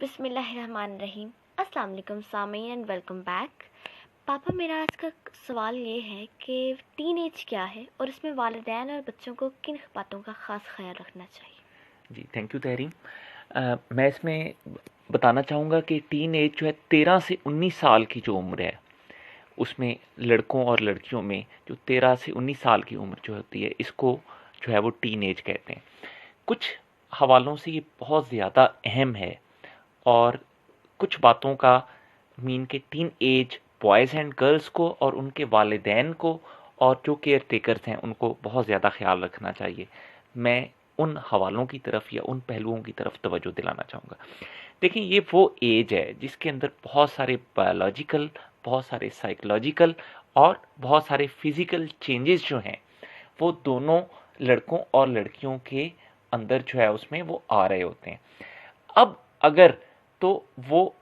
बिस्मिल्लाहिर्रहमानिर्रहीम। अस्सलाम वालेकुम सामीन एंड वेलकम बैक। पापा, मेरा आज का सवाल ये है कि टीन एज क्या है और इसमें वालिदैन और बच्चों को किन बातों का ख़ास ख्याल रखना चाहिए। जी, थैंक यू तहरीम। मैं इसमें बताना चाहूँगा कि टीन एज जो है 13 से 19 साल की जो उम्र है, उसमें लड़कों और लड़कियों में जो 13 से 19 साल की उम्र जो होती है, इसको जो है वो टीन एज कहते हैं। कुछ हवालों से ये बहुत ज़्यादा अहम है और कुछ बातों का मीन के teen age boys and girls को और उनके वालिदैन को और जो केयर टेकर्स हैं उनको बहुत ज़्यादा ख्याल रखना चाहिए। मैं उन हवालों की तरफ या उन पहलुओं की तरफ तवज्जो दिलाना चाहूँगा। देखिए, ये वो एज है जिसके अंदर बहुत सारे बायोलॉजिकल, बहुत सारे साइकोलॉजिकल और बहुत सारे फिज़िकल चेंजेस जो हैं, वो दोनों लड़कों और लड़कियों के अंदर जो है उसमें वो आ रहे होते हैं। अब अगर तो वो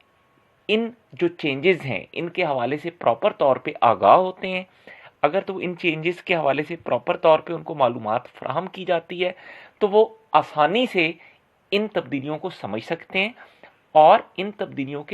इन जो चेंजेस हैं इनके हवाले से प्रॉपर तौर पे आगाह होते हैं, अगर तो इन चेंजेस के हवाले से प्रॉपर तौर पे उनको मालूमात फराहम की जाती है, तो वो आसानी से इन तब्दीलियों को समझ सकते हैं और इन तब्दीलियों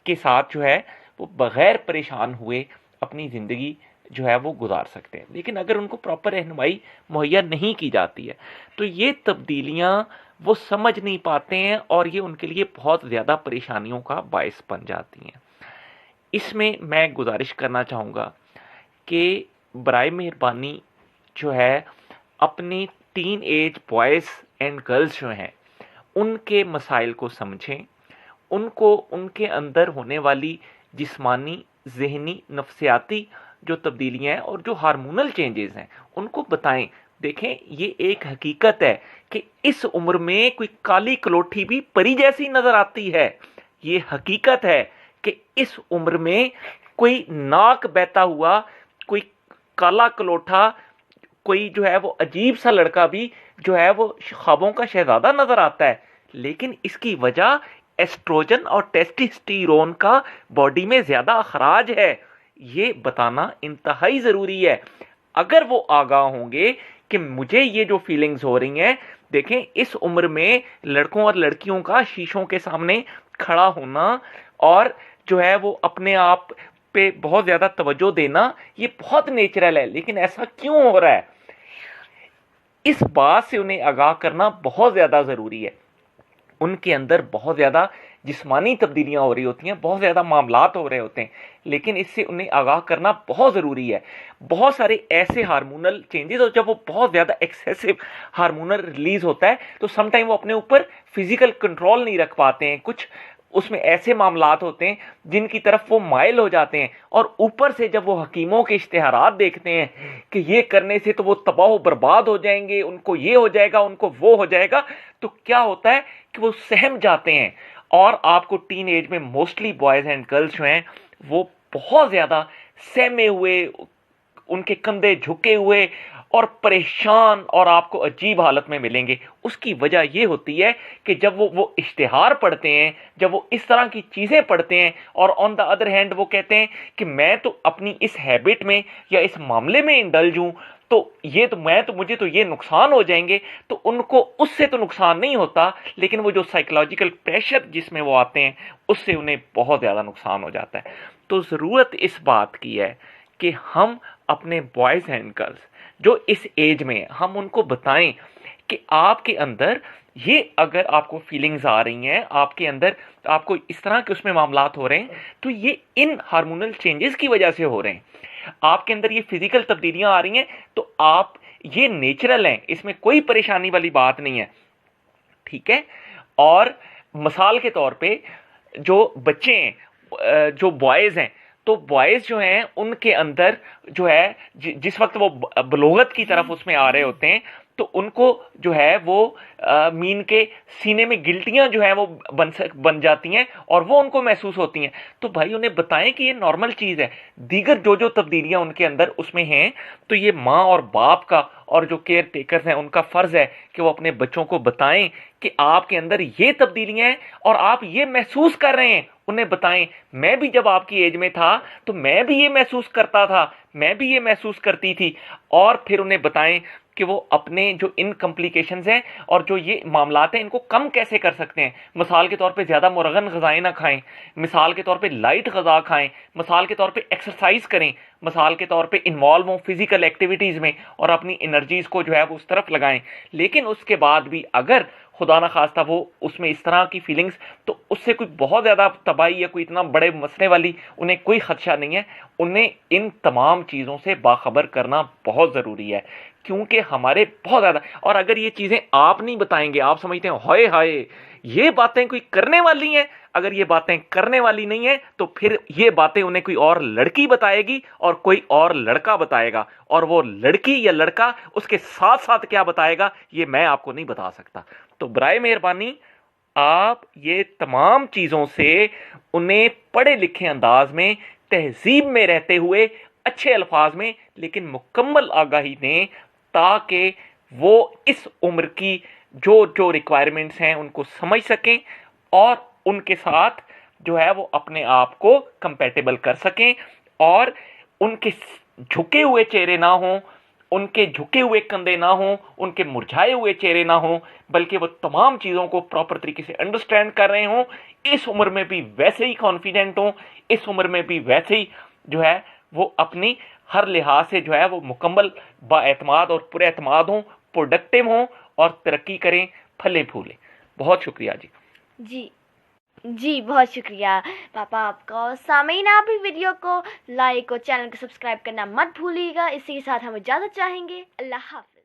के साथ जो है वो बग़ैर परेशान हुए अपनी ज़िंदगी जो है वो गुजार सकते हैं। लेकिन अगर उनको प्रॉपर रहनुमाई मुहैया नहीं की जाती है तो ये तब्दीलियाँ वो समझ नहीं पाते हैं और ये उनके लिए बहुत ज़्यादा परेशानियों का बायस बन जाती हैं। इसमें मैं गुजारिश करना चाहूँगा कि बराए मेहरबानी जो है अपनी teen age boys and girls जो हैं उनके मसाइल को समझें, उनको उनके अंदर होने वाली जिस्मानी, ज़हनी, नफ्सियाती जो तब्दीलियाँ हैं और जो हार्मोनल चेंजेस हैं उनको बताएं। देखें, ये एक हकीकत है कि इस उम्र में कोई काली कलोठी भी परी जैसी नज़र आती है। ये हकीकत है कि इस उम्र में कोई नाक बहता हुआ, कोई काला कलोठा, कोई जो है वो अजीब सा लड़का भी जो है वो ख्वाबों का शहजादा नज़र आता है। लेकिन इसकी वजह एस्ट्रोजन और टेस्टोस्टेरोन का बॉडी में ज़्यादा अखराज है। ये बताना इंतहाई ज़रूरी है। अगर वो आगाह होंगे कि मुझे ये जो फीलिंग्स हो रही हैं, देखें इस उम्र में लड़कों और लड़कियों का शीशों के सामने खड़ा होना और जो है वो अपने आप पे बहुत ज़्यादा तवज्जो देना ये बहुत नेचुरल है। लेकिन ऐसा क्यों हो रहा है, इस बात से उन्हें आगाह करना बहुत ज़्यादा ज़रूरी है। उनके अंदर बहुत ज़्यादा जिस्मानी तब्दीलियाँ हो रही होती हैं, बहुत ज़्यादा मामलात हो रहे होते हैं, लेकिन इससे उन्हें आगाह करना बहुत ज़रूरी है। बहुत सारे ऐसे हार्मोनल चेंजेस, और जब वो बहुत ज़्यादा एक्सेसिव हार्मोनल रिलीज़ होता है तो समटाइम वो अपने ऊपर फिज़िकल कंट्रोल नहीं रख पाते हैं। कुछ उसमें ऐसे मामलात होते हैं जिनकी तरफ वो माइल हो जाते हैं और ऊपर से जब वो हकीमों के इश्तिहारात देखते हैं कि ये करने से तो वो तबाह बर्बाद हो जाएंगे, उनको ये हो जाएगा, उनको वो हो जाएगा, तो क्या होता है कि वो सहम जाते हैं। और आपको टीन एज में मोस्टली बॉयज़ एंड गर्ल्स जो हैं वो बहुत ज़्यादा सहमे हुए, उनके कंधे झुके हुए और परेशान और आपको अजीब हालत में मिलेंगे। उसकी वजह यह होती है कि जब वो इश्तिहार पढ़ते हैं, जब वो इस तरह की चीज़ें पढ़ते हैं और ऑन द अदर हैंड वो कहते हैं कि मैं तो अपनी इस हैबिट में या इस मामले में इंडल्ज हूँ, तो मुझे तो ये नुकसान हो जाएंगे, तो उनको उससे तो नुकसान नहीं होता, लेकिन वो जो साइकोलॉजिकल प्रेशर जिसमें वो आते हैं उससे उन्हें बहुत ज़्यादा नुकसान हो जाता है। तो ज़रूरत इस बात की है कि हम अपने बॉयज़ एंड गर्ल्स जो इस एज में हम उनको बताएं कि आपके अंदर ये अगर आपको फीलिंग्स आ रही हैं, आपके अंदर आपको इस तरह के उसमें मामलात हो रहे हैं, तो ये इन हार्मोनल चेंजेस की वजह से हो रहे हैं। आपके अंदर ये फिजिकल तब्दीलियां आ रही हैं तो आप ये नेचुरल हैं, इसमें कोई परेशानी वाली बात नहीं है, ठीक है। और मिसाल के तौर पे जो बच्चे हैं, जो बॉयज़ हैं, तो बॉयज़ जो हैं उनके अंदर जो है जिस वक्त वो बलोगत की तरफ उसमें आ रहे होते हैं तो उनको जो है वो मीन के सीने में गिल्टियां जो है वो बन जाती हैं और वो उनको महसूस होती हैं। तो भाई उन्हें बताएं कि ये नॉर्मल चीज़ है। दीगर जो जो तब्दीलियां उनके अंदर उसमें हैं, तो ये माँ और बाप का और जो केयर टेकर्स हैं उनका फ़र्ज़ है कि वो अपने बच्चों को बताएं कि आपके अंदर ये तब्दीलियां हैं और आप ये महसूस कर रहे हैं। उन्हें बताएं, मैं भी जब आपकी एज में था तो मैं भी ये महसूस करता था, मैं भी ये महसूस करती थी। और फिर उन्हें बताएं کہ وہ اپنے جو ان کمپلیکیشنز ہیں اور جو یہ معاملات ہیں ان کو کم کیسے کر سکتے ہیں. مثال کے طور پہ زیادہ مرغن غذائیں نہ کھائیں, مثال کے طور پہ لائٹ غذا کھائیں, مثال کے طور پہ ایکسرسائز کریں, مثال کے طور پہ انوالو ہوں فزیکل ایکٹیویٹیز میں اور اپنی انرجیز کو جو ہے وہ اس طرف لگائیں. لیکن اس کے بعد بھی اگر خدا نخواستہ وہ اس میں اس طرح کی فیلنگز, تو اس سے کوئی بہت زیادہ تباہی یا کوئی اتنا بڑے مسئلے والی انہیں کوئی خدشہ نہیں ہے. انہیں ان تمام چیزوں سے باخبر کرنا بہت ضروری ہے, کیونکہ ہمارے بہت زیادہ, اور اگر یہ چیزیں آپ نہیں بتائیں گے, آپ سمجھتے ہیں ہائے ہائے یہ باتیں کوئی کرنے والی ہیں, اگر یہ باتیں کرنے والی نہیں ہیں تو پھر یہ باتیں انہیں کوئی اور لڑکی بتائے گی اور کوئی اور لڑکا بتائے گا, اور وہ لڑکی یا لڑکا اس کے ساتھ ساتھ کیا بتائے گا یہ میں آپ کو نہیں بتا سکتا. تو برائے مہربانی آپ یہ تمام چیزوں سے انہیں پڑھے لکھے انداز میں, تہذیب میں رہتے ہوئے, اچھے الفاظ میں لیکن مکمل آگاہی دیں, تاکہ وہ اس عمر کی جو ریکوائرمنٹس ہیں ان کو سمجھ سکیں اور ان کے ساتھ جو ہے وہ اپنے آپ کو کمپیٹیبل کر سکیں, اور ان کے جھکے ہوئے چہرے نہ ہوں, ان کے جھکے ہوئے کندھے نہ ہوں, ان کے مرجھائے ہوئے چہرے نہ ہوں, بلکہ وہ تمام چیزوں کو پراپر طریقے سے انڈرسٹینڈ کر رہے ہوں, اس عمر میں بھی ویسے ہی کانفیڈنٹ ہوں, اس عمر میں بھی ویسے ہی جو ہے وہ اپنی ہر لحاظ سے جو ہے وہ مکمل با اعتماد اور پر اعتماد ہوں, پروڈکٹیو ہوں اور ترقی کریں, پھلیں پھولیں. بہت شکریہ جی. جی بہت شکریہ پاپا آپ کا. اور سامعین آپ بھی ویڈیو کو لائک اور چینل کو سبسکرائب کرنا مت بھولیے گا. اسی کے ساتھ ہم اجازت چاہیں گے. اللہ حافظ.